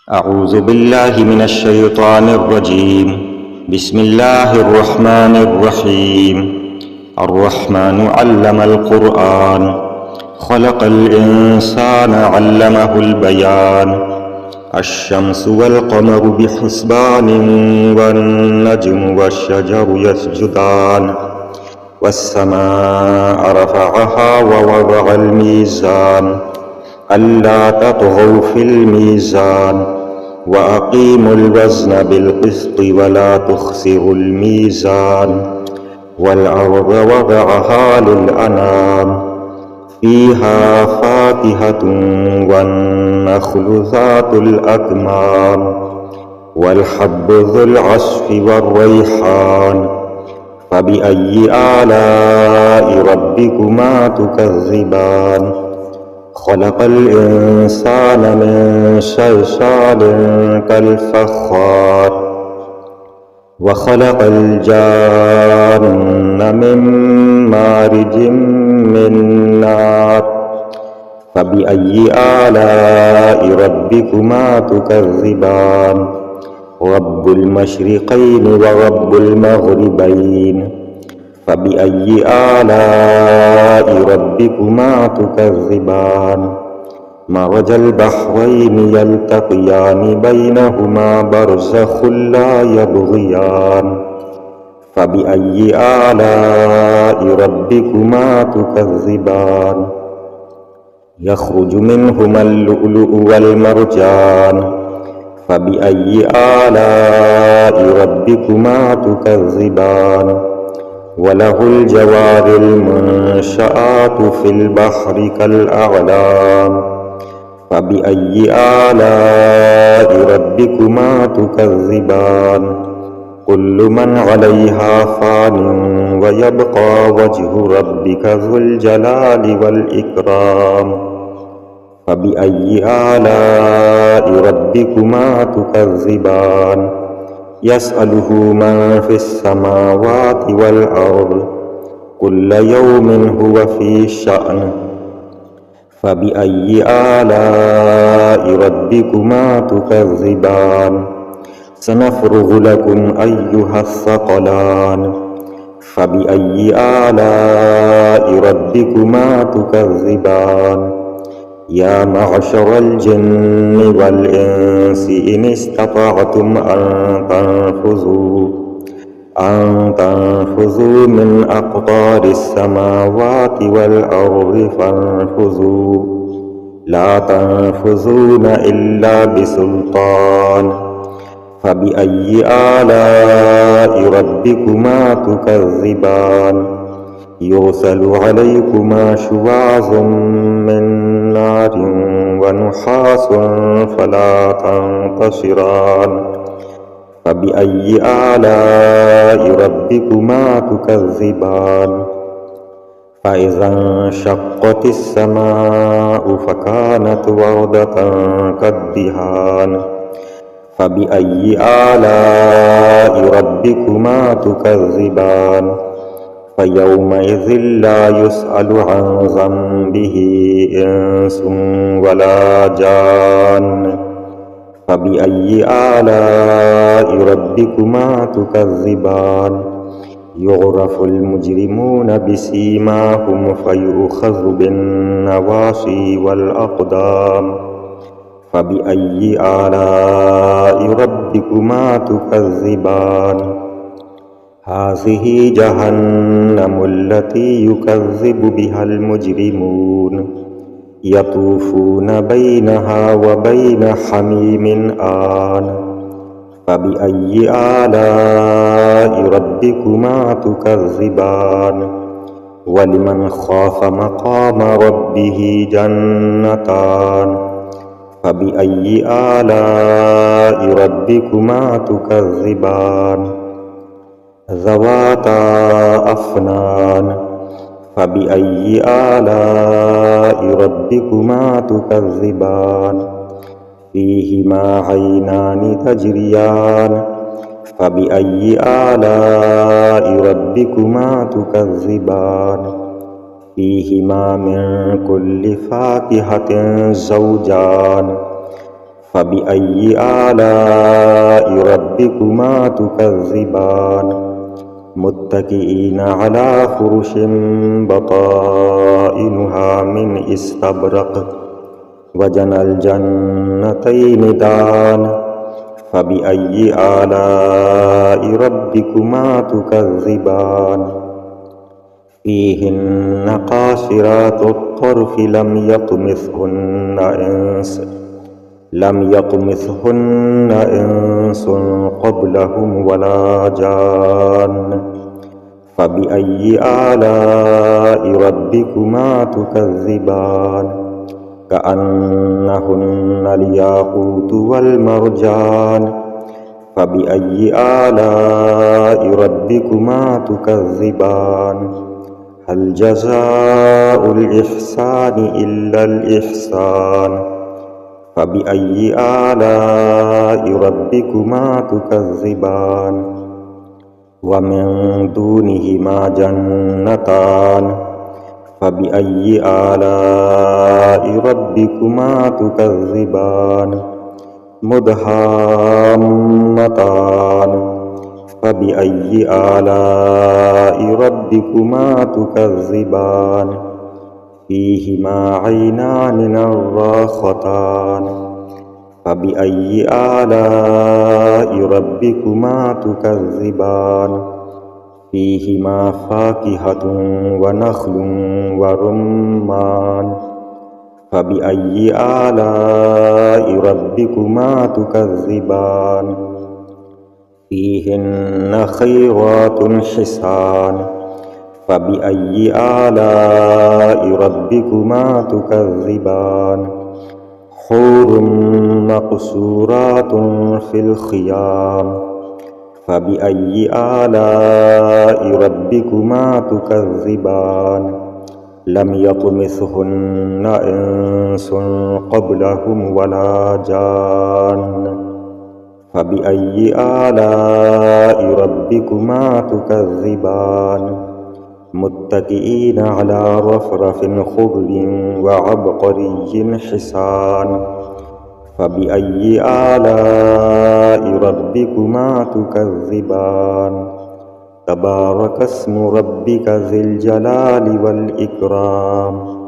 أعوذ بالله من الشيطان الرجيم. بسم الله الرحمن الرحيم. الرحمن علم القرآن، خلق الإنسان علمه البيان. الشمس والقمر بحسبان، والنجم والشجر يسجدان. والسماء رفعها ووضع الميزان، ألا تطغوا في الميزان، وأقيموا الوزن بالقسط ولا تخسروا الميزان. والأرض وضعها للأنام، فيها فاكهة والنخل ذات الأكمام، والحب ذو العصف والريحان. فبأي آلاء ربكما تكذبان؟ خلق الإنسان من صلصال كالفخار، وخلق الجان من مارج من نار. فبأي آلاء ربكما تكذبان؟ رب المشرقين ورب المغربين. فبأي آلاء ربكما تكذبان؟ مرج البحرين يلتقيان، بينهما برزخ لا يبغيان. فبأي آلاء ربكما تكذبان؟ يخرج منهما اللؤلؤ والمرجان. فبأي آلاء ربكما تكذبان؟ وله الجوار المنشآت في البحر كالأعلام. فبأي آلاء ربكما تكذبان؟ كل من عليها فان، ويبقى وجه ربك ذو الجلال والإكرام. فبأي آلاء ربكما تكذبان؟ يسأله من في السماوات والأرض، كل يوم هو في شأن. فبأي آلاء ربكما تكذبان؟ سنفرغ لكم أيها الثقلان. فبأي آلاء ربكما تكذبان؟ يا معشر الجن والإنس إن استطعتم أن تنفذوا من أقطار السماوات والأرض فانفذوا، لا تنفذون إلا بسلطان. فبأي آلاء ربكما تكذبان؟ يرسل عليكما شواظ من نار ونحاس فلا تنتصران. فبأي آلاء ربكما تكذبان؟ فإذا انشقت السماء فكانت وردة كالدهان. فبأي آلاء ربكما تكذبان؟ فيومئذ لا يسأل عن ذنبه إنس ولا جان. فبأي آلاء ربكما تكذبان؟ يعرف المجرمون بسيماهم، فيؤخذ بالنواصي والأقدام. فبأي آلاء ربكما تكذبان؟ هذه جهنم التي يكذب بها المجرمون، يطوفون بينها وبين حميم آن. فبأي آلاء ربكما تكذبان؟ ولمن خاف مقام ربه جنتان. فبأي آلاء ربكما تكذبان؟ ذواتا أفنان. فبأي آلاء ربكما تكذبان؟ فيهما عينان تجريان. فبأي آلاء ربكما تكذبان؟ فيهما من كل فاكهة زوجان. فبأي آلاء ربكما تكذبان متكئين على فرش بطائنها من استبرق وجنى الجنتين دان فبأي آلاء ربكما تكذبان فيهن قاصرات الطرف لم يطمثهن إنس قبلهم ولا جان فبأي آلاء ربكما تكذبان كأنهن الياقوت والمرجان فبأي آلاء ربكما تكذبان هل جزاء الإحسان إلا الإحسان فبأي آلاء ربكما تكذبان ومن دونهما جنتان فبأي آلاء ربكما تكذبان مدهامتان فبأي آلاء ربكما تكذبان فيهما عينان نضاختان فبأي آلاء ربكما تكذبان فيهما فاكهة ونخل ورمان فبأي آلاء ربكما تكذبان فيهن خيرات حسان فبأي آلاء ربكما تكذبان حور مقصورات في الخيام فبأي آلاء ربكما تكذبان لم يطمثهن إنس قبلهم ولا جان فبأي آلاء ربكما تكذبان متكئين على رفرف خضر وعبقري حسان فبأي آلاء ربكما تكذبان تبارك اسم ربك ذي الجلال والإكرام